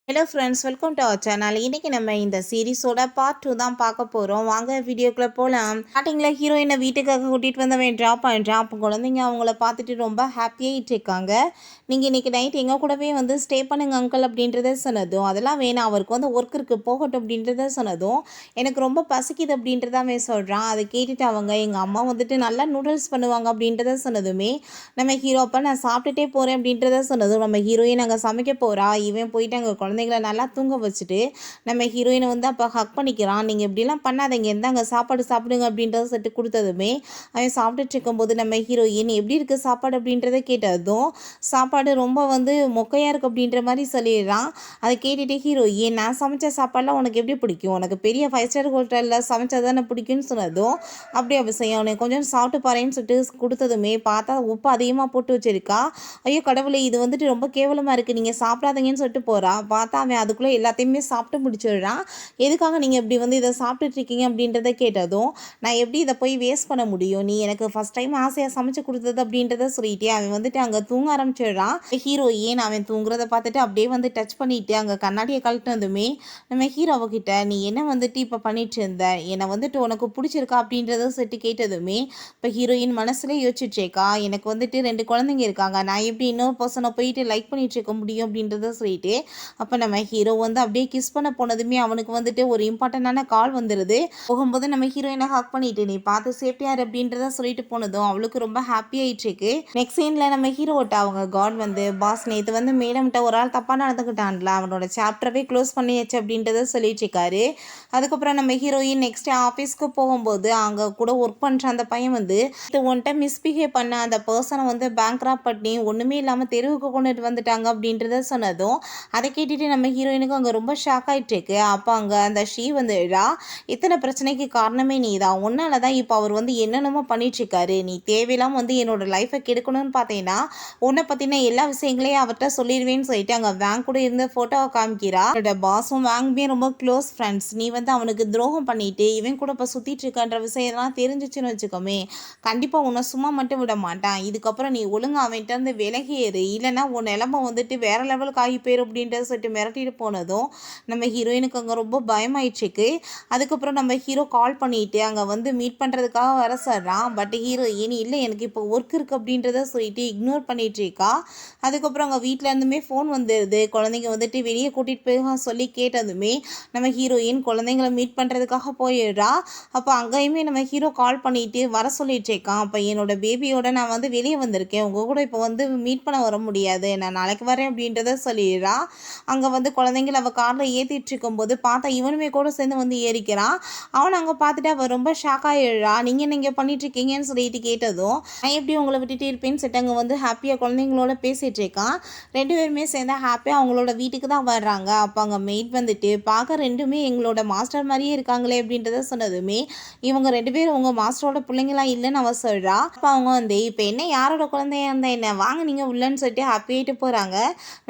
Hello friends, welcome to our channel. இன்றைக்கி நம்ம இந்த சீரிஸோட பார்ட் 2 தான் பார்க்க போகிறோம். வாங்க வீடியோக்குள்ளே போகலாம். ஸ்டார்டிங்கில் ஹீரோயினை வீட்டுக்காக கூட்டிகிட்டு வந்தவன் ட்ராப் பண்ணுறான். அப்போ குழந்தைங்க அவங்கள பார்த்துட்டு ரொம்ப ஹாப்பியாகிட்டு இருக்காங்க. நீங்கள் இன்றைக்கி நைட் எங்கள் கூடவே வந்து ஸ்டே பண்ணுங்க அங்கிள் அப்படின்றத சொன்னதும், அதெல்லாம் வேணாம், அவருக்கு வந்து ஒர்க் இருக்குது போகட்டும் அப்படின்றத சொன்னதும், எனக்கு ரொம்ப பசிக்குது அப்படின்றத அவன் சொல்கிறான். அதை கேட்டுட்டு அவங்க எங்கள் அம்மா வந்துட்டு நல்லா நூடுல்ஸ் பண்ணுவாங்க அப்படின்றத சொன்னதுமே, நம்ம ஹீரோ அப்போ நான் சாப்பிட்டுட்டே போகிறேன் அப்படின்றத சொன்னதும், நம்ம ஹீரோயின் அங்கே சமைக்க போகிறா. இவன் போயிட்டு அங்கே குழந்தைங்கள நல்லா தூங்க வச்சுட்டு நம்ம ஹீரோயினை வந்து அப்போ ஹக் பண்ணிக்கிறான். நீங்கள் இப்படிலாம் பண்ணாதீங்க, இருந்தாங்க சாப்பாடு சாப்பிடுங்க அப்படின்றத சொல்லிட்டு கொடுத்ததுமே அவன் சாப்பிட்டுட்டு இருக்கும்போது நம்ம ஹீரோயின் எப்படி இருக்குது சாப்பாடு அப்படின்றத கேட்டதும், சாப்பாடு ரொம்ப வந்து மொக்கையாக இருக்குது அப்படின்ற மாதிரி சொல்லிடுறான். அதை கேட்டுட்டு ஹீரோயின் நான் சமைச்ச சாப்பாடுலாம் உனக்கு எப்படி பிடிக்கும், உனக்கு பெரிய 5 ஸ்டார் ஹோட்டலில் சமைச்சதானே பிடிக்கும்னு சொன்னதும், அப்படியே அவசியம் அவனை கொஞ்சம் சாப்பிட்டு பாருன்னு சொல்லிட்டு கொடுத்ததுமே பார்த்தா உப்பு அதிகமாக போட்டு வச்சிருக்கா. ஐயோ கடவுளே, இது வந்துட்டு ரொம்ப கேவலமாக இருக்குது, நீங்கள் சாப்பிடாதீங்கன்னு சொல்லிட்டு போகிறா. பார்த்தா அவன் அதுக்குள்ளே எல்லாத்தையுமே சாப்பிட்டு முடிச்சிடுறான். எதுக்காக நீங்கள் இப்படி வந்து இதை சாப்பிட்டுட்ருக்கீங்க அப்படின்றத கேட்டதும், நான் எப்படி இதை போய் வேஸ்ட் பண்ண முடியும், நீ எனக்கு ஃபஸ்ட் டைம் ஆசையாக சமைச்சு கொடுத்தது அப்படின்றத சொல்லிட்டு அவன் வந்துட்டு அங்கே தூங்க ஆரம்பிச்சிடுறான். ஹீரோயின் அவன் தூங்குறத பார்த்துட்டு அப்படியே வந்து டச் பண்ணிட்டு அங்கே கண்ணாடியை கழட்டினதுமே நம்ம ஹீரோவகிட்ட நீ என்ன வந்துட்டு இப்போ பண்ணிட்டு இருந்த, என்னை வந்துட்டு உனக்கு பிடிச்சிருக்கா அப்படின்றத சொல்லிட்டு கேட்டதுமே இப்போ ஹீரோயின் மனசுல யோசிச்சுட்ருக்கா. எனக்கு வந்துட்டு 2 குழந்தைங்க இருக்காங்க, நான் எப்படி இன்னொரு பர்சனை போயிட்டு லைக் பண்ணிட்டு இருக்க முடியும் அப்படின்றத சொல்லிட்டு அப்போ நம்ம ஹீரோ வந்து அப்படியே கிஸ் பண்ண போனதுமே அவனுக்கு வந்துட்டு ஒரு இம்பார்ட்டண்டான கால் வந்துடுது. போகும்போது நம்ம ஹீரோயினை ஹக் பண்ணிட்டு நீ பார்த்து சேஃப்டியார் அப்படின்றத சொல்லிட்டு போனதும் அவளுக்கு ரொம்ப ஹாப்பி ஆயிட்டு இருக்கு. நெக்ஸ்ட் சீனில் நம்ம ஹீரோட்ட அவங்க காட் வந்து பாஸ் நேற்று வந்து மேடம்கிட்ட ஒரு ஆள் தப்பாக நடந்துக்கிட்டான்ல, அவனோட சாப்டரவே க்ளோஸ் பண்ணியாச்சு அப்படின்றத சொல்லிட்டு இருக்காரு. அதுக்கப்புறம் நம்ம ஹீரோயின் நெக்ஸ்ட் ஆஃபீஸ்க்கு போகும்போது அங்கே கூட ஒர்க் பண்ணுற அந்த பையன் வந்து ஒன்ட்ட மிஸ்பிஹேவ் பண்ண அந்த பர்சனை வந்து பேங்க்ராப் பண்ணி ஒன்றுமே இல்லாமல் தெருவுக்கு கொண்டுட்டு வந்துட்டாங்க அப்படின்றத சொன்னதும், அதை கேட்டுட்டு நம்ம ஹீரோயினுக்கு அங்கே ரொம்ப ஷாக் ஆகிட்டு இருக்கு. அப்போ அங்கே அந்த ஷீ வந்துடா, இத்தனை பிரச்சனைக்கு காரணமே நீ தான், உன்னால தான் இப்போ அவர் வந்து என்னென்னமோ பண்ணிட்டுருக்காரு, நீ தேவையில்லாமல் வந்து என்னோட லைஃப்பை கெடுக்கணும்னு பார்த்தீங்கன்னா உன்னை பற்றின எல்லா விஷயங்களையும் அவர்கிட்ட சொல்லிடுவேன்னு சொல்லிட்டு அங்கே வேங் கூட இருந்த ஃபோட்டோவை காமிக்கிறா. என்னோட பாஸும் வேங்குமே ரொம்ப க்ளோஸ் ஃப்ரெண்ட்ஸ், நீ வந்து அவனுக்கு துரோகம் பண்ணிட்டு இவன் கூட இப்போ சுற்றிட்டு இருக்கான்ற விஷயம்லாம் தெரிஞ்சிச்சுன்னு வச்சுக்கோமே, கண்டிப்பாக உன்னை சும்மா மட்டும் விட மாட்டான். இதுக்கப்புறம் நீ ஒழுங்காக அவன்கிட்ட இருந்து விலகி ஏறு, இல்லைன்னா உன் நிலமை வந்துட்டு வேற லெவலுக்கு ஆகி போயிடும் அப்படின்றத சொல்லிட்டு மிரட்டிட்டு போனதும் நம்ம ஹீரோயினுக்கு அங்கே ரொம்ப பயமாயிடுச்சுக்கு. அதுக்கப்புறம் நம்ம ஹீரோ கால் பண்ணிட்டு அங்கே வந்து மீட் பண்ணுறதுக்காக வர சொல்கிறான். பட் ஹீரோயின் இல்லை எனக்கு இப்போ ஒர்க் இருக்குது அப்படின்றத சொல்லிட்டு இக்னோர் பண்ணிட்டு இருக்கா. அதுக்கப்புறம் அங்கே வீட்டில் இருந்துமே ஃபோன் வந்துடுது. குழந்தைங்க வந்துட்டு வெளியே கூட்டிகிட்டு போய் சொல்லி கேட்டதுமே நம்ம ஹீரோயின் குழந்தைங்களை மீட் பண்ணுறதுக்காக போயிடுறா. அப்போ அங்கேயுமே நம்ம ஹீரோ கால் பண்ணிட்டு வர சொல்லிட்டு இருக்கான். அப்போ என்னோட பேபியோட நான் வந்து வெளியே வந்திருக்கேன், உங்கள் கூட இப்போ வந்து மீட் பண்ண வர முடியாது, நான் நாளைக்கு வரேன் அப்படின்றத சொல்லிடுறா. அங்கே வந்து குழந்தைங்கள அவள் காரில் ஏற்றிட்டு இருக்கும்போது பார்த்தா இவனுமே கூட சேர்ந்து வந்து ஏறிக்கிறான். அவனை அங்கே பார்த்துட்டு அவள் ரொம்ப ஷாக் ஆகிடுறா. நீங்கள் என்ன இங்கே பண்ணிட்டுருக்கீங்கன்னு சொல்லிட்டு கேட்டதும், நான் எப்படி உங்களை விட்டுட்டு இருப்பேன்னு சொல்லிட்டு அங்கே வந்து ஹாப்பியாக குழந்தைங்களோட பேசிகிட்டு இருக்கான். 2 பேருமே சேர்ந்து ஹாப்பியாக அவங்களோட வீட்டுக்கு தான் வர்றாங்க. அப்போ அங்கே மெய்ட் வந்துட்டு பார்க்க 2மே எங்களோட மாஸ்டர் மாதிரியே இருக்காங்களே அப்படின்றத சொன்னதுமே, இவங்க 2 பேரும் உங்கள் மாஸ்டரோட பிள்ளைங்களாம் இல்லைன்னு அவள் சொல்கிறா. அப்போ அவங்க வந்து இப்போ என்ன யாரோட குழந்தையா இருந்தால் என்ன, வாங்க நீங்கள் உள்ளன்னு சொல்லிட்டு ஹாப்பியாகிட்டு போகிறாங்க.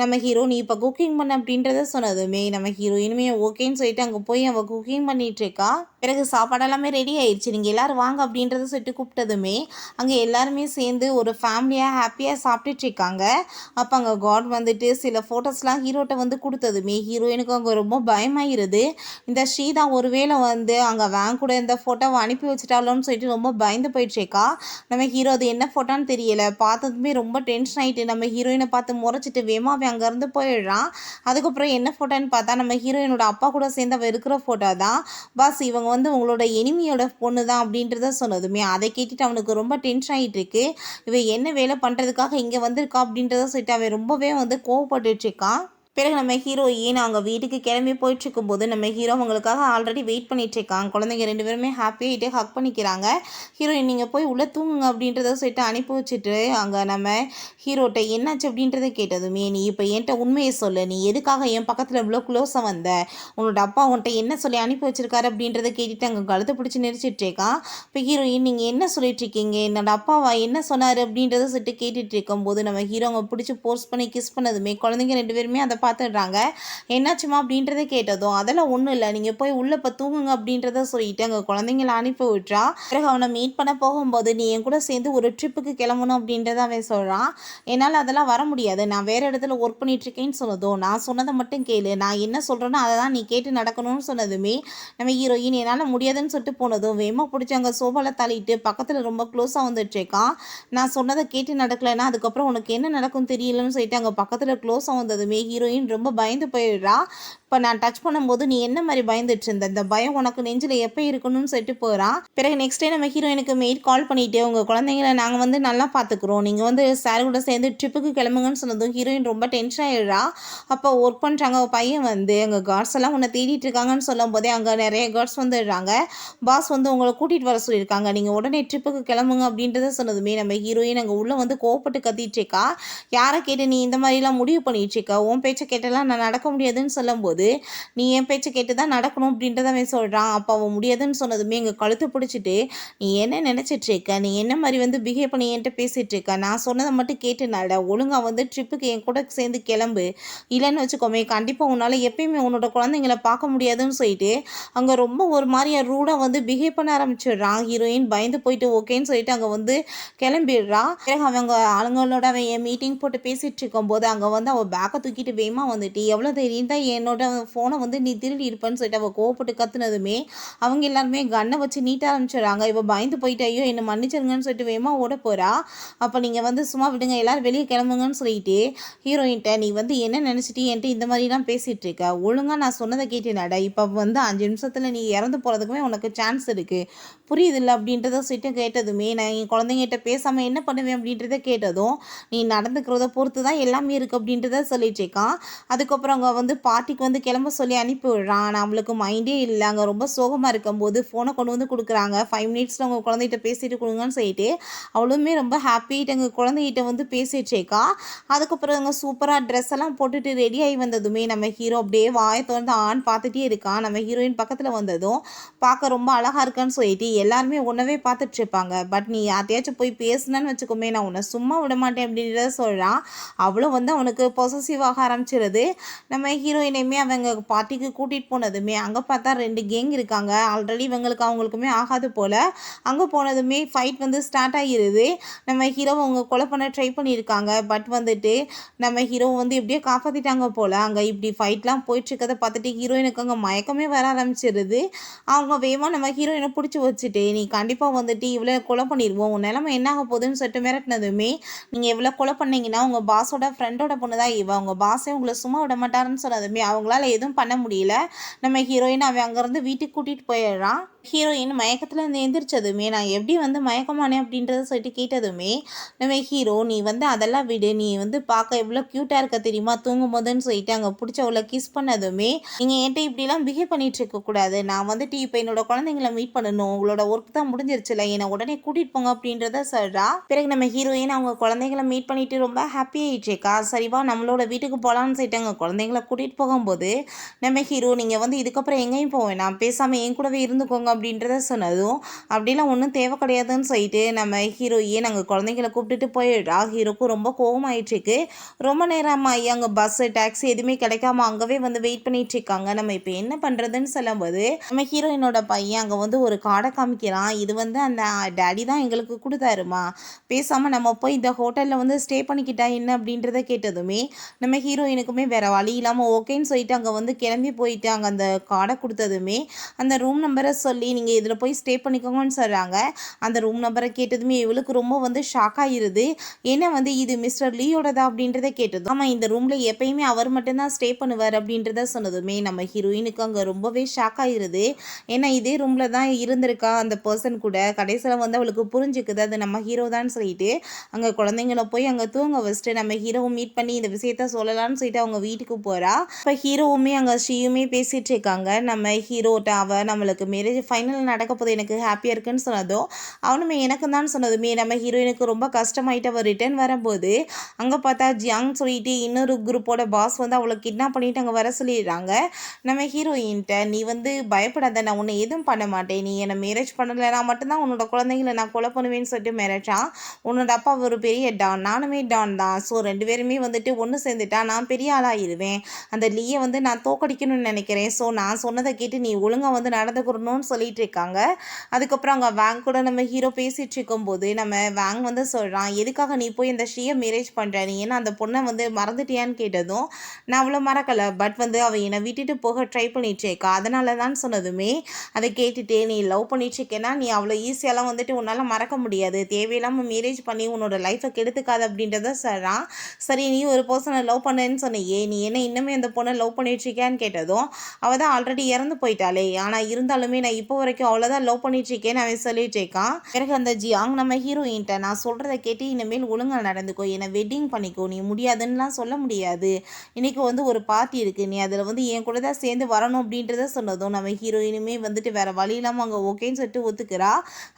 நம்ம ஹீரோ நீ இப்போ குக்கிங் பண்ண அப்படின்றத சொன்னதுமே நம்ம ஹீரோயினுமே ஓகேன்னு சொல்லிட்டு அங்கே போய் அவள் குக்கிங் பண்ணிட்டு இருக்கா. பிறகு சாப்பாடெல்லாமே ரெடி ஆயிடுச்சு, நீங்கள் எல்லோரும் வாங்க அப்படின்றத சொல்லிட்டு கூப்பிட்டதுமே அங்கே எல்லாருமே சேர்ந்து ஒரு ஃபேமிலியாக ஹாப்பியாக சாப்பிட்டுட்டு இருக்காங்க. அப்போ அங்கே காட் வந்துட்டு சில ஃபோட்டோஸ்லாம் ஹீரோட்ட வந்து கொடுத்ததுமே ஹீரோயினுக்கு அங்கே ரொம்ப பயமாயிருது. இந்த ஸ்ரீதா ஒருவேளை வந்து அங்கே வேங் கூட இந்த ஃபோட்டோவை அனுப்பி வச்சுட்டாலோன்னு சொல்லிட்டு ரொம்ப பயந்து போயிட்டுருக்கா. நம்ம ஹீரோ அது என்ன ஃபோட்டோன்னு தெரியல, பார்த்ததுமே ரொம்ப டென்ஷன் ஆகிட்டு நம்ம ஹீரோயினை பார்த்து முறைச்சிட்டு வேமாவே அங்கேருந்து போயிடுறான். அதுக்கப்புறம் என்ன ஃபோட்டோன்னு பார்த்தா நம்ம ஹீரோயினோட அப்பா கூட சேர்ந்து அவள் இருக்கிற ஃபோட்டோ தான். பாஸ் இவங்க வந்து உங்களோட எனிமியோட பொண்ணு தான் அப்படின்றத சொன்னதுமே அதை கேட்டுட்டு அவனுக்கு ரொம்ப டென்ஷன் ஆகிட்டு இருக்கு. இவன் என்ன வேலை பண்ணுறதுக்காக இங்கே வந்திருக்கா அப்படின்றத சொல்லிட்டு அவன் ரொம்பவே வந்து கோவப்பட்டுட்டு இருக்கான். பிறகு நம்ம ஹீரோயின் அவங்க வீட்டுக்கு கிளம்பி போயிட்டுருக்கும்போது நம்ம ஹீரோ அவங்களுக்காக ஆல்ரெடி வெயிட் பண்ணிகிட்ருக்காங்க. குழந்தைங்க 2 பேருமே ஹாப்பியாகிட்டு ஹக் பண்ணிக்கிறாங்க. ஹீரோயின் நீங்கள் போய் உள்ளே தூங்குங்க அப்படின்றத சொல்லிட்டு அனுப்பி வச்சுட்டு அங்கே நம்ம ஹீரோட்ட என்னாச்சு அப்படின்றத கேட்டதுமே நீ இப்போ என்கிட்ட உண்மையை சொல்லு, நீ எதுக்காக என் பக்கத்தில் இவ்வளோ க்ளோஸாக வந்த, உன்னோட அப்பா உன்ட்ட என்ன சொல்லி அனுப்பி வச்சிருக்காரு அப்படின்றத கேட்டுட்டு அங்கே கழுத்தை பிடிச்சி நெரிச்சிட்ருக்கான். இப்போ ஹீரோயின் நீங்கள் என்ன சொல்லிட்டுருக்கீங்க, என்னோட அப்பாவா என்ன சொன்னார் அப்படின்றத சொல்லிட்டு கேட்டுட்டு இருக்கும்போது நம்ம ஹீரோ அவங்க பிடிச்சி போர்ஸ் பண்ணி கிஸ் பண்ணதுமே குழந்தைங்க 2 பேருமே அதை பார்த்துடுறாங்க. என்னாச்சுமா அப்படின்றத கேட்டதும், அதெல்லாம் ஒன்றும் இல்லை, நீங்கள் போய் உள்ளே இப்போ தூங்குங்க அப்படின்றத சொல்லிட்டு அங்கே குழந்தைங்கள அனுப்பி விட்றா. பிறகு அவனை மீட் பண்ண போகும்போது, நீ என் கூட சேர்ந்து ஒரு ட்ரிப்புக்கு கிளம்பணும் அப்படின்றத அவன் சொல்கிறான். என்னால் அதெல்லாம் வர முடியாது, நான் வேறு இடத்துல ஒர்க் பண்ணிகிட்ருக்கேன்னு சொன்னதும், நான் சொன்னதை மட்டும் கேளு, நான் என்ன சொல்கிறேனோ அதை தான் நீ கேட்டு நடக்கணும்னு சொன்னதுமே நம்ம ஹீரோயின் என்னால் முடியாதுன்னு சொல்லிட்டு போனதும் வேகமாக பிடிச்சி அங்கே சோபாவில் தள்ளிட்டு பக்கத்தில் ரொம்ப க்ளோஸாக வந்துட்டுருக்கான். நான் சொன்னதை கேட்டு நடக்கலைன்னா அதுக்கப்புறம் உனக்கு என்ன நடக்கும் தெரியலன்னு சொல்லிட்டு அங்கே பக்கத்தில் க்ளோஸாக வந்ததுமே ஹீரோயின் ரொம்ப பயந்து போயிடுறா. இப்போ நான் டச் பண்ணும்போது நீ என்ன மாதிரி பயந்துட்டு இருந்த, இந்த பயம் உனக்கு நெஞ்சில் எப்போ இருக்கணும்னு சொல்லிட்டு போகிறான். பிறகு நெக்ஸ்ட் டே நம்ம ஹீரோயினுக்கு மெயில் கால் பண்ணிவிட்டு உங்கள் குழந்தைங்களை நாங்கள் வந்து நல்லா பார்த்துக்குறோம், நீங்கள் வந்து சார் கூட சேர்ந்து ட்ரிப்புக்கு கிளம்புங்கன்னு சொன்னதும் ஹீரோயின் ரொம்ப டென்ஷன் ஆகிடுறா. அப்போ ஒர்க் பண்ணுறாங்க பையன் வந்து அங்கே கார்ட்ஸ் எல்லாம் உன்னை தேடிட்டு இருக்காங்கன்னு சொல்லும் போதே அங்கே நிறைய கார்ட்ஸ் வந்துடுறாங்க. பாஸ் வந்து உங்களை கூட்டிகிட்டு வர சொல்லியிருக்காங்க, நீங்கள் உடனே ட்ரிப்புக்கு கிளம்புங்க அப்படின்றத சொன்னதுமே நம்ம ஹீரோயின் அங்கே உள்ளே வந்து கோவப்பட்டு கத்திட்டு இருக்கா. யாரை கேட்டு நீ இந்த மாதிரிலாம் முடிவு பண்ணிட்டு இருக்க, உன் பேச்சை கேட்டெல்லாம் நான் நடக்க முடியாதுன்னு சொல்லும்போது நீ என் பேச்சை கேட்டு தான் நடக்கணும் அப்படின்றத அவன் சொல்கிறான். அப்போ அவன் முடியாதுன்னு சொன்னதுமே எங்கள் கழுத்தை பிடிச்சிட்டு நீ என்ன நினச்சிட்டு இருக்க, நீ என்ன மாதிரி வந்து பிஹேவ் பண்ணி என்கிட்ட பேசிகிட்டு இருக்க, நான் சொன்னதை மட்டும் கேட்டு நட, ஒழுங்காக வந்து ட்ரிப்புக்கு என் கூட சேர்ந்து கிளம்பு, இல்லைன்னு வச்சுக்கோமே கண்டிப்பாக உன்னால் எப்பயுமே உன்னோட குழந்தைங்கள பார்க்க முடியாதுன்னு சொல்லிட்டு அங்கே ரொம்ப ஒரு மாதிரியா ரூடாக வந்து பிஹேவ் பண்ண ஆரம்பிச்சிடுறான். ஹீரோயின் பயந்து போயிட்டு ஓகேன்னு சொல்லிட்டு அங்கே வந்து கிளம்பிடுறா. பிறகு அவங்க ஆளுங்களோட அவன் என் மீட்டிங் போட்டு பேசிகிட்டு இருக்கும்போது அங்கே வந்து அவள் பேக்கை தூக்கிட்டு வேகமாக வந்துட்டு எவ்வளோ தைரியம் தான் என்னோட ஃபோனை வந்து நீ திருடி இருப்பேன்னு சொல்லிட்டு அவள் கோவப்பட்டு கத்துனதுமே அவங்க எல்லாருமே கண்ணை வச்சு நீட்ட ஆரம்பிச்சிடுறாங்க. இவள் பயந்து போயிட்டு ஐயோ என்னை மன்னிச்சிருங்கன்னு சொல்லிட்டு வேகமாக ஓட போகிறா. அப்போ நீங்கள் வந்து சும்மா விடுங்க, எல்லோரும் வெளியே கிளம்புங்கன்னு சொல்லிட்டு ஹீரோயின்ட்ட நீ வந்து என்ன நினச்சிட்டு என்கிட்ட இந்த மாதிரிலாம் பேசிகிட்டு இருக்க, ஒழுங்காக நான் சொன்னதை கேட்டு நட, இப்போ வந்து 5 நிமிஷத்தில் நீ இறந்து போகிறதுக்குமே உனக்கு சான்ஸ் இருக்குது, புரியுதில்ல அப்படின்றத சொல்லிட்டு கேட்டதுமே நான் என் குழந்தைங்கிட்ட பேசாமல் என்ன பண்ணுவேன் அப்படின்றத கேட்டதும் நீ நடந்துக்கிறத பொறுத்து தான் எல்லாமே இருக்குது அப்படின்றத சொல்லிட்டு இருக்கான். அதுக்கப்புறம் அங்கே வந்து பார்ட்டிக்கு வந்து கிளம்ப சொல்லி அனுப்பி விடுறான். ஆனால் அவளுக்கு மைண்டே இல்லை, அங்கே ரொம்ப சோகமாக இருக்கும்போது ஃபோனை கொண்டு வந்து கொடுக்குறாங்க. 5 மினிட்ஸில் அவங்க குழந்தைகிட்ட பேசிட்டு கொடுங்கன்னு சொல்லிட்டு அவளுமே ரொம்ப ஹாப்பிட்டு எங்கள் குழந்தைகிட்ட வந்து பேசிட்டுருக்கா. அதுக்கப்புறம் அங்கே சூப்பராக ட்ரெஸ் எல்லாம் போட்டுட்டு ரெடி ஆகி வந்ததுமே நம்ம ஹீரோ அப்படியே வாயை திறந்து ஆன் பார்த்துட்டே இருக்கான். நம்ம ஹீரோயின் பக்கத்தில் வந்ததும் பார்க்க ரொம்ப அழகாக இருக்கான்னு சொல்லிட்டு எல்லாருமே உன்னவே பார்த்துட்டு இருப்பாங்க, பட் நீ யார்ட்டையாச்சும் போய் பேசுனன்னு வச்சுக்கோமே நான் உன்னை சும்மா விட மாட்டேன் அப்படின்றத சொல்கிறான். அவளும் வந்து அவனுக்கு பொசசிவ் ஆக ஆரம்பிச்சிருது. நம்ம ஹீரோயினையுமே அவங்க பார்ட்டிக்கு கூட்டிகிட்டு போனதுமே அங்கே பார்த்தா 2 கேங் இருக்காங்க. ஆல்ரெடி அவங்களுக்குமே ஆகாது போல். அங்கே போனதுமே ஃபைட் வந்து ஸ்டார்ட் ஆகிடுது. நம்ம ஹீரோவை அவங்க கொலை பண்ண ட்ரை பண்ணியிருக்காங்க, பட் வந்துட்டு நம்ம ஹீரோவை வந்து எப்படியோ காப்பாற்றிட்டாங்க போல். அங்கே இப்படி ஃபைட்லாம் போயிட்டுருக்கதை பார்த்துட்டு ஹீரோயினுக்கு அங்கே மயக்கமே வர ஆரம்பிச்சிருது. அவங்க வேகமாக நம்ம ஹீரோயினை பிடிச்சி வச்சுட்டு நீ கண்டிப்பாக வந்துட்டு இவ்வளோ கொலை பண்ணிடுவோம், உன் நிலமை என்ன ஆக போகுதுன்னு சொல்லிட்டு மிரட்டினதுமே நீங்கள் எவ்வளோ கொலை பண்ணீங்கன்னா உங்கள் பாஸோட ஃப்ரெண்டோட பொண்ணு தான் இவ, உங்கள் பாஸே உங்களை சும்மா விட மாட்டாருன்னு சொன்னதுமே அவங்களால எதுவும் பண்ண முடியல. நம்ம ஹீரோயின் அவன் அங்கேருந்து வீட்டுக்கு கூட்டிகிட்டு போயிடுறான். ஹீரோயின் மயக்கத்தில் இருந்து எந்திரிச்சதுமே நான் எப்படி வந்து மயக்கமானேன் அப்படின்றத சொல்லிட்டு கேட்டதுமே நம்ம ஹீரோ நீ வந்து அதெல்லாம் விடு, நீ வந்து பார்க்க எவ்வளோ க்யூட்டாக இருக்க தெரியுமா தூங்கும் போதுன்னு சொல்லிட்டு அங்கே பிடிச்ச அவ்வளோ கிஸ் பண்ணதுமே நீங்கள் என்கிட்ட இப்படிலாம் பிஹேவ் பண்ணிட்டு இருக்கக்கூடாது, நான் வந்துட்டு இப்போ என்னோட குழந்தைங்களை மீட் பண்ணணும், உங்களோட ஒர்க் தான் முடிஞ்சிருச்சுல, என்னை உடனே கூட்டிகிட்டு போங்க அப்படின்றத சொல்கிறா. பிறகு நம்ம ஹீரோயின் அவங்க குழந்தைங்களை மீட் பண்ணிட்டு ரொம்ப ஹாப்பி ஆகிட்டு இருக்கா. சரிவா நம்மளோட வீட்டுக்கு போகலான்னு சொல்லிட்டு அவங்க குழந்தைங்களை கூட்டிகிட்டு போகும்போது நம்ம ஹீரோ நீங்கள் வந்து இதுக்கப்புறம் எங்கேயும் போவேன், நான் பேசாமல் என் கூடவே இருந்துக்கோங்க அப்படின்றத சொன்னதும் அப்படிலாம் ஒன்றும் தேவை கிடையாதுன்னு சொல்லிட்டு நம்ம ஹீரோயே நாங்கள் குழந்தைங்களை கூப்பிட்டுட்டு போயிடுறா. ஹீரோக்கும் ரொம்ப கோவமாயிட்டுருக்கு. ரொம்ப நேரமாகி அங்கே பஸ்ஸு டாக்ஸி எதுவுமே கிடைக்காம அங்கவே வந்து வெயிட் பண்ணிட்டு இருக்காங்க. நம்ம இப்போ என்ன பண்ணுறதுன்னு சொல்லும்போது நம்ம ஹீரோயினோட பையன் அங்கே வந்து ஒரு கார்டை காமிக்கிறான். இது வந்து அந்த டேடி தான் எங்களுக்கு கொடுத்தாருமா, பேசாமல் நம்ம போய் இந்த ஹோட்டலில் வந்து ஸ்டே பண்ணிக்கிட்டா என்ன அப்படின்றத கேட்டதுமே நம்ம ஹீரோயினுக்குமே வேறு வழி இல்லாமல் ஓகேன்னு சொல்லிட்டு அங்கே வந்து கிளம்பி போயிட்டு அங்கே அந்த கார்டை கொடுத்ததுமே அந்த ரூம் நம்பரை சொல்லி நீங்கள் இதில் போய் ஸ்டே பண்ணிக்கோங்கன்னு சொல்கிறாங்க. அந்த ரூம் நம்பரை கேட்டதுமே இவளுக்கு ரொம்ப வந்து ஷாக் ஆகிருது. ஏன்னா வந்து இது மிஸ்டர் லீயோடதா அப்படின்றத கேட்டதும் ஆமாம் இந்த ரூமில் எப்பயுமே அவர் மட்டும்தான் ஸ்டே பண்ணுவார் அப்படின்றத சொன்னதுமே நம்ம ஹீரோயினுக்கு அங்கே ரொம்பவே ஷாக் ஆகிருது. ஏன்னா இதே ரூமில் தான் இருந்திருக்கா அந்த பர்சன் கூட. கடைசியில் வந்து அவளுக்கு புரிஞ்சுக்குது அது நம்ம ஹீரோ தான் சொல்லிட்டு அங்கே குழந்தைங்கள போய் அங்கே தூங்க வச்சுட்டு நம்ம ஹீரோவை மீட் பண்ணி இந்த விஷயத்த சொல்லலாம்னு சொல்லிட்டு அவங்க வீட்டுக்கு போகிறா. இப்போ ஹீரோ ஹீரோவுமே அங்கே ஷீயுமே பேசிகிட்டு இருக்காங்க. நம்ம ஹீரோட்ட நம்மளுக்கு மேரேஜ் ஃபைனல் நடக்க போது எனக்கு ஹாப்பியாக இருக்குன்னு சொன்னதும் அவனுமே எனக்கு தான் சொன்னதுமே நம்ம ஹீரோயினுக்கு ரொம்ப கஷ்டமாயிட்டு அவள் ரிட்டர்ன் வரும்போது அங்கே பார்த்தா ஜியாங் சொல்லிட்டு இன்னொரு குரூப்போட பாஸ் அவளை கிட்னாப் பண்ணிட்டு அங்கே வர சொல்லிடுறாங்க. நம்ம ஹீரோயின்ட்ட நீ பயப்படாத, நான் உன்னை எதுவும் பண்ண மாட்டேன், நீ என்னை மேரேஜ் பண்ணலைன்னா மட்டும்தான் உன்னோட குழந்தைங்களை நான் கொலை பண்ணுவேன்னு சொல்லிட்டு மிரட்டான். உன்னோட அப்பா ஒரு பெரிய டான், நானுமே டான் தான், ஸோ 2 பேருமே ஒன்று சேர்ந்துட்டா நான் பெரிய ஆளாகிடுவேன், அந்த லீயை நான் தோக்கடிக்கணும்னு நினைக்கிறேன், ஸோ நான் சொன்னதை கேட்டு நீ ஒழுங்காக நடந்துக்கணும்னு சொல்லிட்டு இருக்காங்க. அதுக்கப்புறம் அங்கே வேங் கூட நம்ம ஹீரோ பேசிகிட்டு இருக்கும்போது நம்ம வேங் சொல்கிறான், எதுக்காக நீ போய் இந்த ஷீயை மேரேஜ் பண்ணுற, நீ ஏன்னா அந்த பொண்ணை மறந்துட்டியான்னு கேட்டதும் நான் அவ்வளோ மறக்கலை, பட் அவள் என்னை விட்டுட்டு போக ட்ரை பண்ணிட்டுருக்கா, அதனால தான் சொன்னதுமே அதை கேட்டுட்டு நீ லவ் பண்ணிட்டுருக்கேன்னா நீ அவ்வளோ ஈஸியாலாம் உன்னால் மறக்க முடியாது, தேவையில்லாமல் மேரேஜ் பண்ணி உன்னோட லைஃப்பை கெடுத்துக்காது அப்படின்றத சொல்கிறான். சரி நீ ஒரு பர்சனை லவ் பண்ணேன்னு சொன்னியே, நீ என்ன இன்னுமே அந்த பொண்ணை லவ் பண்ணிட்டுருக்கியான்னு கேட்டதும் அவள் தான் ஆல்ரெடி இறந்து போயிட்டாளே, ஆனால் இருந்தாலுமே நான் இப்போ வரைக்கும் அவ்வளோதான் லவ் பண்ணிட்டுருக்கேன்னு அவன் சொல்லிட்டு இருக்கான். பிறகு அந்த ஜியாங் நம்ம ஹீரோயின்ட்ட நான் சொல்கிறத கேட்டு இனிமேல் ஒழுங்காக நடந்துக்கோ, என்னை வெட்டிங் பண்ணிக்கோ, நீ முடியாதுன்னுலாம் சொல்ல முடியாது, இன்றைக்கி ஒரு பார்ட்டி இருக்குது, நீ அதில் என் கூட தான் சேர்ந்து வரணும் அப்படின்றத சொன்னதும் நம்ம ஹீரோயினுமே வேறு வழி இல்லாமல் அங்கே ஓகேன்னு சொல்லிட்டு ஒத்துக்கிறா.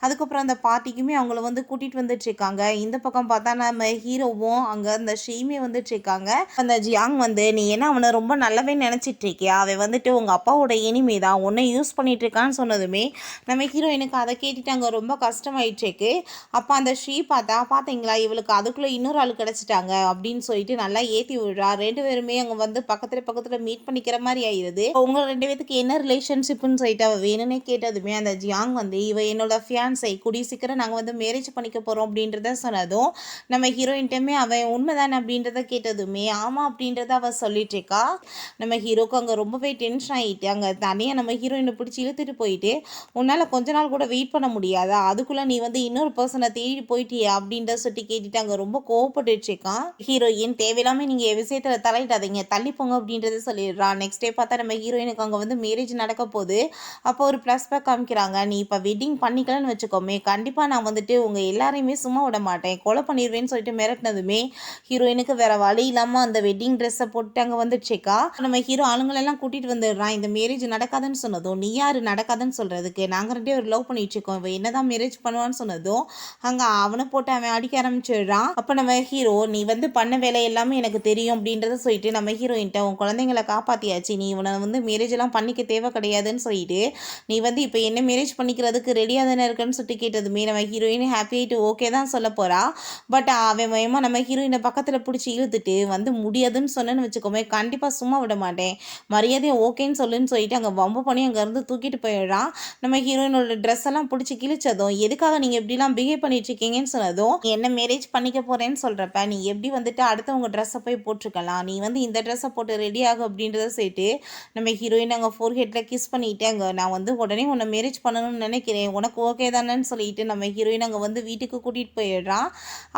அதுக்கப்புறம் அந்த பார்ட்டிக்குமே அவங்கள கூட்டிகிட்டு வந்துட்டுருக்காங்க. இந்த பக்கம் பார்த்தா நம்ம ஹீரோவும் அங்கே அந்த ஷீமே வந்துட்டுருக்காங்க. அந்த ஜியாங் நீ என்ன அவனை ரொம்ப நல்லவே நினச்சிட்டு இருக்கியா, அவன் உங்கள் அப்பாவோட இனிமே தான் உன்னை யூஸ் பண்ணிட்டு இருக்கான்னு சொன்னதுமே நம்ம ஹீரோயினுக்கு அதை கேட்டுட்டு அங்கே ரொம்ப கஷ்டமாயிட்டுருக்கு. அப்போ அந்த ஷீ பார்த்தீங்களா இவளுக்கு அதுக்குள்ளே இன்னொரு ஆள் கிடச்சிட்டாங்க அப்படின்னு சொல்லிட்டு நல்லா ஏற்றி விடுறா. 2 பேருமே அங்கே பக்கத்தில் மீட் பண்ணிக்கிற மாதிரி ஆயிடுது. உங்க 2 பேத்துக்கு என்ன ரிலேஷன்ஷிப்னு சொல்லிட்டு அவள் வேணும்னே கேட்டதுமே அந்த ஜியாங் இவ என்னோட ஃபியான்ஸை கூடிய சீக்கிரம் நாங்கள் மேரேஜ் பண்ணிக்க போகிறோம் அப்படின்றத சொன்னதும் நம்ம ஹீரோயின்ட்டுமே அவன் உண்மைதானே அப்படின்றத கேட்டதுமே ஆமாம் அப்படின்றத அவள் சொல்லிட்டு இருக்கா. நம்ம ஹீரோக்கு அங்கே ரொம்பவே டென்ஷன் ஆகிட்டு அங்கே தனியாக நம்ம ஹீரோயினை பிடிச்சி இழுத்துட்டு போயிட்டு உன்னால் கொஞ்ச நாள் கூட வெயிட் பண்ண முடியாதா, அதுக்குள்ளே நீ இன்னொரு பர்சனை தேடி போயிட்டியா அப்படின்ற சொல்லி கேட்டுட்டு அங்கே ரொம்ப கோவப்பட்டுட்டு இருக்கான். ஹீரோயின் தேவையில்லாமல் நீங்கள் விஷயத்தில் தலையிடாதீங்க, தள்ளி போங்க அப்படின்றத சொல்லிடுறான். நெக்ஸ்ட் டே பார்த்தா நம்ம ஹீரோயினுக்கு அங்கே மேரேஜ் நடக்க போகுது. அப்போ ஒரு ப்ளஸ் பேக் காமிக்கிறாங்க, நீ இப்போ வெட்டிங் பண்ணிக்கலன்னு வச்சுக்கோமே, கண்டிப்பாக நான் உங்கள் எல்லாரையுமே சும்மா விட மாட்டேன், கொலை பண்ணிடுவேன்னு சொல்லிட்டு மிரட்டினதுமே ஹீரோயினுக்கு வேறு வழி இல்லாமல் அந்த வெட்டிங் ட்ரெஸ்ஸை போட்டு அங்கே வந்துடுச்சேக்கா. நம்ம ஹீரோ ஆளுங்களெல்லாம் கூட்டிகிட்டு வந்துடுறான். இந்த மேரேஜ் நடக்காதுன்னு சொன்னதும் நீ யார் நடக்காதுன்னு சொல்கிறதுக்கு, நாங்கள் 2 பேரும் லவ் பண்ணிட்டுருக்கோம், இவன் என்ன தான் மேரேஜ் பண்ணுவான்னு சொன்னதும் அங்கே அவனை போட்டு அவன் அடிக்க ஆரம்பிச்சிடுறான். அப்போ நம்ம ஹீரோ நீ பண்ண வேலை எல்லாமே எனக்கு தெரியும் அப்படின்றத சொல்லிட்டு நம்ம ஹீரோயின்ட்ட உன் குழந்தைங்களை காப்பாற்றியாச்சு, நீ இவனை மேரேஜ் எல்லாம் பண்ணிக்க தேவை கிடையாதுன்னு சொல்லிட்டு நீ இப்போ என்ன மேரேஜ் பண்ணிக்கிறதுக்கு ரெடியாக தானே இருக்குன்னு சொல்லிட்டு கேட்டதுமே நம்ம ஹீரோயின் ஹாப்பி ஆகிட்டு ஓகே தான் சொல்ல போகிறா. பட் அவன் மயமா நம்ம ஹீரோயினை பக்கத்தில் பிடிச்சி இழுத்துட்டு முடியாதுன்னு சொன்னேன்னு வச்சுக்கோமே, கண்டிப்பாக சும்மா விட மாட்டேன், மரியாதையை ஓகேன்னு சொல்லுன்னு சொல்லிட்டு அங்கே வம்பு பண்ணி அங்கேருந்து தூக்கிட்டு போயிடுறான். நம்ம ஹீரோயினோட ட்ரெஸ் எல்லாம் பிடிச்சி கிழிச்சதும் எதுக்காக நீங்கள் எப்படிலாம் பிஹேவ் பண்ணிட்டு இருக்கீங்கன்னு சொன்னதும் என்ன மேரேஜ் பண்ணிக்க போகிறேன்னு சொல்கிறப்ப நீ எப்படி அடுத்தவங்க ட்ரெஸ்ஸை போய் போட்டிருக்கலாம், நீ இந்த ட்ரெஸ்ஸை போட்டு ரெடி ஆகும் அப்படின்றத சேர்த்து நம்ம ஹீரோயின் அங்கே ஃபோர்ஹெட்டில் கிஸ் பண்ணிவிட்டு அங்கே நான் உடனே உன்னை மேரேஜ் பண்ணணும்னு நினைக்கிறேன், உனக்கு ஓகே தானேன்னு சொல்லிட்டு நம்ம ஹீரோயின் அங்கே வீட்டுக்கு கூட்டிகிட்டு போயிடுறான்.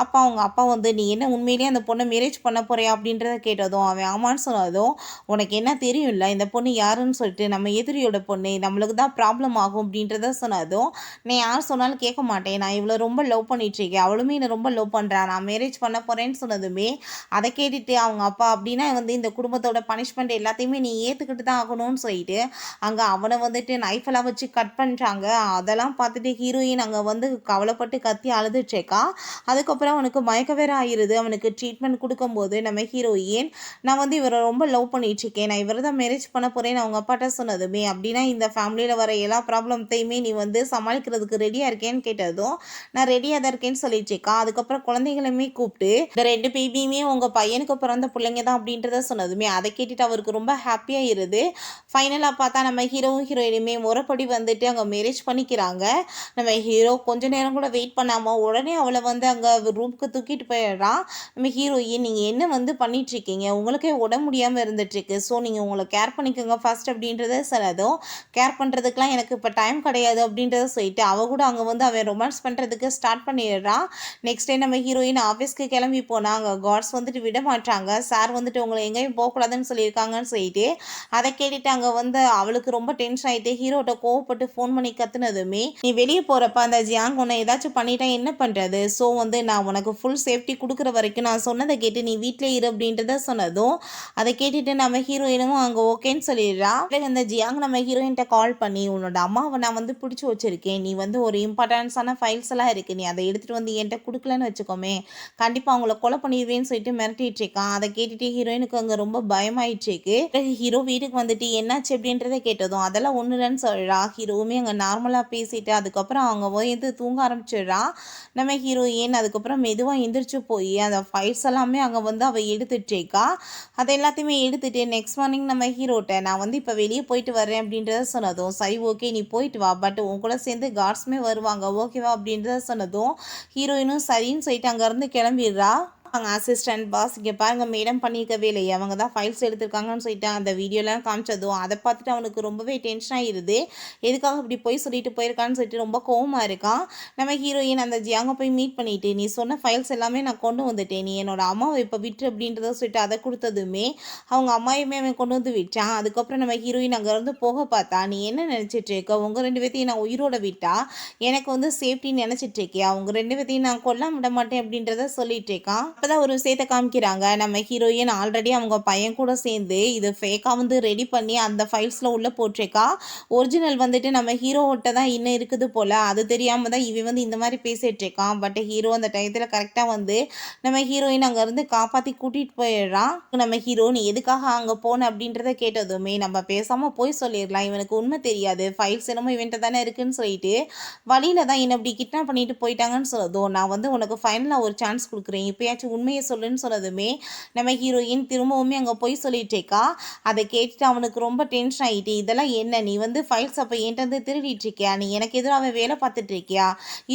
அப்போ அவங்க அப்பா நீ என்ன உண்மையிலேயே அந்த பொண்ணை மேரேஜ் பண்ண போறியா அப்படின்றத கேட்டதும் அவன் ஆமான்னு சொன்னதும் உனக்கு என்ன தெரியும்ல இந்த பொண்ணு யாருன்னு சொல்லிட்டு, நம்ம எதிரியோட பொண்ணு, நம்மளுக்கு தான் ப்ராப்ளம் ஆகும் அப்படின்றத சொன்னதும் நான் யார் சொன்னாலும் கேட்க மாட்டேன், நான் இவ்வளோ ரொம்ப லவ் பண்ணிட்டுருக்கேன், அவளுமே என்னை ரொம்ப லவ் பண்ணுறான், நான் மேரேஜ் பண்ண போகிறேன்னு சொன்னதுமே அதை கேட்டுட்டு அவங்க அப்பா அப்படின்னா இந்த குடும்பத்தோட பனிஷ்மெண்ட் எல்லாத்தையுமே நீ ஏற்றுக்கிட்டு தான் ஆகணும்னு சொல்லிட்டு அங்கே அவனை நைஃபெல்லாம் வச்சு கட் பண்ணுறாங்க. அதெல்லாம் பார்த்துட்டு ஹீரோயின் அங்கே கவலைப்பட்டு கத்தி அழுதுச்சேக்கா. அதுக்கப்புறம் அவனுக்கு மயக்க வேற ஆயிடுது. அவனுக்கு ட்ரீட்மெண்ட் கொடுக்கும்போது நம்ம ஹீரோயின் நான் இவரை ரொம்ப லவ் பண்ணிட்டுருக்கேன், நான் இவரை தான் மேரேஜ் பண்ண போகிறேன்னு அவங்க அப்பாட்ட சொன்னதுமே அப்படின்னா இந்த ஃபேமிலியில் வர எல்லா ப்ராப்ளத்தையுமே நீ சமாளிக்கிறதுக்கு ரெடியாக இருக்கேன்னு கேட்டதும் நான் ரெடியாக தான் இருக்கேன்னு சொல்லிட்டுருக்கா. அதுக்கப்புறம் குழந்தைங்களுமே கூப்பிட்டு இந்த 2 பேபியுமே உங்கள் பையனுக்கு பிறந்த பிள்ளைங்க தான் அப்படின்றத சொன்னதுமே அதை கேட்டுட்டு அவருக்கு ரொம்ப ஹாப்பியாக இருது. ஃபைனலாக பார்த்தா நம்ம ஹீரோவும் ஹீரோயினுமே முறைப்படி அங்கே மேரேஜ் பண்ணிக்கிறாங்க. நம்ம ஹீரோ கொஞ்ச நேரம் கூட வெயிட் பண்ணாமல் உடனே அவளை அங்கே ரூமுக்கு தூக்கிட்டு போயிடுறான். நம்ம ஹீரோயின் நீங்கள் என்ன பண்ணிகிட்ருக்கீங்க, உங்களுக்கே உடம்பு முடியாமல் இருந்துகிட்ருக்கு, ஸோ நீங்கள் உங்களை கேர் பண்ணிக்கோங்க ஃபர்ஸ்ட் அப்படின்றத சொன்னதும் கேர் பண்ணுறதுக்கெலாம் எனக்கு இப்போ டைம் கிடையாது அப்படின்றத சொல்லிட்டு அவள் கூட அங்கே அவன் ரொமான்ஸ் பண்ணுறதுக்கு ஸ்டார்ட் பண்ணிடுறான். நெக்ஸ்ட் டே நம்ம ஹீரோயின் ஆஃபீஸ்க்கு கிளம்பி போனாங்க. காட்ஸ் விட மாட்டாங்க, சார் உங்களை எங்கேயும் போகக்கூடாதுன்னு சொல்லியிருக்காங்கன்னு சொல்லிட்டு அதை கேட்டுட்டு அங்கே அவளுக்கு ரொம்ப டென்ஷன் ஆகிட்டு ஹீரோட்ட கோவப்பட்டு ஃபோன் பண்ணி கத்துனதுமே நீ வெளியே போகிறப்ப அந்த ஜியாங் உன்னை ஏதாச்சும் பண்ணிட்டா என்ன பண்ணுறது, ஸோ நான் உனக்கு ஃபுல் சேஃப்டி கொடுக்குற வரைக்கும் நான் சொன்னதை கேட்டு நீ வீட்டிலே இரு அப்படின்றத சொன்னதும் அதை கேட்டுட்டு நம்ம நம்ம ஹீரோயினும் அங்கே ஓகேன்னு சொல்லிடுறா. இந்த ஜியாங் நம்ம ஹீரோயின்ட்ட கால் பண்ணி உன்னோட அம்மாவை நான் வந்து பிடிச்சி வச்சிருக்கேன், நீ வந்து ஒரு இம்பார்ட்டன்ஸான ஃபைல்ஸ் எல்லாம் இருக்கு, நீ அதை எடுத்துட்டு வந்து என்கிட்ட கொடுக்கலன்னு வச்சுக்கோமே கண்டிப்பாக அவங்கள கொலை பண்ணிடுவேன்னு சொல்லிட்டு மிரட்டிட்டு இருக்கான். அதை கேட்டுட்டு ஹீரோயினுக்கு அங்கே ரொம்ப பயமாயிட்டு இருக்கு. ஹீரோ வீட்டுக்கு வந்துட்டு என்னாச்சு அப்படின்றத கேட்டதும் அதெல்லாம் ஒன்றும் இல்லைன்னு சொல்கிறா. ஹீரோவுமே அங்கே நார்மலாக பேசிட்டு அதுக்கப்புறம் அவங்க வந்து தூங்க ஆரம்பிச்சிடுறா. நம்ம ஹீரோயின் அதுக்கப்புறம் மெதுவாக எந்திரிச்சு போய் அந்த ஃபைல்ஸ் எல்லாமே அங்கே வந்து அவள் எடுத்துட்டு இருக்கா. அதை எல்லாத்தையுமே எடுத்துட்டு நெக்ஸ்ட் மார்னிங் நம்ம ஹீரோட்ட நான் வந்து இப்போ வெளியே போயிட்டு வரேன் அப்படின்றத சொன்னதும் சரி ஓகே நீ போயிட்டு வா, பட் உன் கூட சேர்ந்து கார்ட்ஸுமே வருவாங்க ஓகேவா அப்படின்றத சொன்னதும் ஹீரோயினும் சரின்னு சொல்லிட்டு அங்கேருந்து கிளம்பிடுறா. அவங்க அசிஸ்டன்ட் பாஸ் இங்கே பாருங்க மேடம் பண்ணியிருக்கவே இல்லை, அவங்க தான் ஃபைல்ஸ் எடுத்திருக்காங்கன்னு சொல்லிட்டு அந்த வீடியோலாம் காமிச்சதும் அதை பார்த்துட்டு அவனுக்கு ரொம்பவே டென்ஷன் ஆகிடுது. எதுக்காக இப்படி போய் சொல்லிட்டு போயிருக்கான்னு சொல்லிட்டு ரொம்ப கோவமாக இருக்கான். நம்ம ஹீரோயின் அந்த ஜியாங்க போய் மீட் பண்ணிட்டு நீ சொன்ன ஃபைல்ஸ் எல்லாமே நான் கொண்டு வந்துட்டேன், நீ என்னோட அம்மாவை இப்போ விட்டு அப்படின்றத சொல்லிட்டு அதை கொடுத்ததுமே அவங்க அம்மாயுமே அவன் கொண்டு வந்து விட்டான். அதுக்கப்புறம் நம்ம ஹீரோயின் அங்கேருந்து போக பார்த்தா நீ என்ன நினச்சிட்டு இருக்க, உங்கள் 2 பேர்த்தையும் நான் உயிரோட விட்டா எனக்கு வந்து சேஃப்டின்னு நினச்சிட்டு இருக்கியா, அவங்க 2 பேர்த்தையும் நான் கொல்ல விட மாட்டேன் அப்படின்றத சொல்லிட்டு இருக்கான். அப்பதான் ஒரு விஷயத்தை காமிக்கிறாங்க. நம்ம ஹீரோயின் ஆல்ரெடி அவங்க பையன் கூட சேர்ந்து இது ஃபேக்காக வந்து ரெடி பண்ணி அந்த ஃபைல்ஸில் உள்ளே போட்டிருக்கா. ஒரிஜினல் வந்துட்டு நம்ம ஹீரோட்ட தான் இன்னும் இருக்குது போல், அது தெரியாமல் தான் இவன் வந்து இந்த மாதிரி பேசிகிட்டு இருக்கான். பட் ஹீரோ அந்த டயத்தில் கரெக்டாக வந்து நம்ம ஹீரோயின் அங்கேருந்து காப்பாற்றி கூட்டிகிட்டு போயிடுறான். நம்ம ஹீரோ நீ எதுக்காக அங்கே போன அப்படின்றத கேட்டதுமே நம்ம பேசாமல் போய் சொல்லிடலாம், இவனுக்கு உண்மை தெரியாது, ஃபைல்ஸ் என்னமோ இவன்ட்ட தானே இருக்குன்னு சொல்லிட்டு வழியில் தான் என்ன இப்படி கிட்னாப் பண்ணிட்டு போயிட்டாங்கன்னு சொல்லதும் நான் வந்து உனக்கு ஃபைனலாக ஒரு சான்ஸ் கொடுக்குறேன், இப்போயாச்சும் உண்மையை சொல்லுன்னு சொன்னதுமே நம்ம ஹீரோயின் திரும்பவுமே அங்கே போய் சொல்லிட்டு இருக்கா. அதை கேட்டுட்டு அவனுக்கு ரொம்ப டென்ஷன் ஆகிட்டு இதெல்லாம் என்ன, நீ வந்து ஃபைல்ஸ் அப்போ என்கிட்ட வந்து திருடிட்டு இருக்கியா, நீ எனக்கு எதிராக வேலை பார்த்துட்டு இருக்கியா,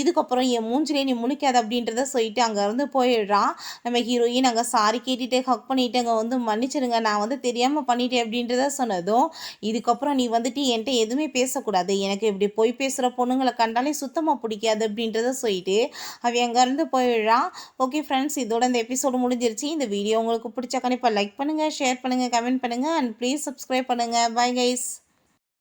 இதுக்கப்புறம் என் மூஞ்சிலே நீ முழிக்காத அப்படின்றத சொல்லிட்டு அங்கேருந்து போயிடுறான். நம்ம ஹீரோயின் அங்கே சாரி கேட்டுட்டு ஹக் பண்ணிட்டு அங்கே வந்து மன்னிச்சிடுங்க நான் வந்து தெரியாமல் பண்ணிட்டேன் அப்படின்றத சொன்னதும் இதுக்கப்புறம் நீ வந்துட்டு என்கிட்ட எதுவுமே பேசக்கூடாது, எனக்கு இப்படி போய் பேசுகிற பொண்ணுங்களை கண்டாலே சுத்தமாக பிடிக்காது அப்படின்றத சொல்லிட்டு அவன் அங்கேருந்து போயிடுறான். ஓகே ஃப்ரெண்ட்ஸ், இதோட இந்த எபிசோடு முடிஞ்சிருச்சு. இந்த வீடியோ உங்களுக்கு பிடிச்சா கண்டிப்பாக லைக் பண்ணுங்கள், ஷேர் பண்ணுங்கள், கமெண்ட் பண்ணுங்கள் அண்ட் ப்ளீஸ் சப்ஸ்கிரைப் பண்ணுங்கள். Bye guys.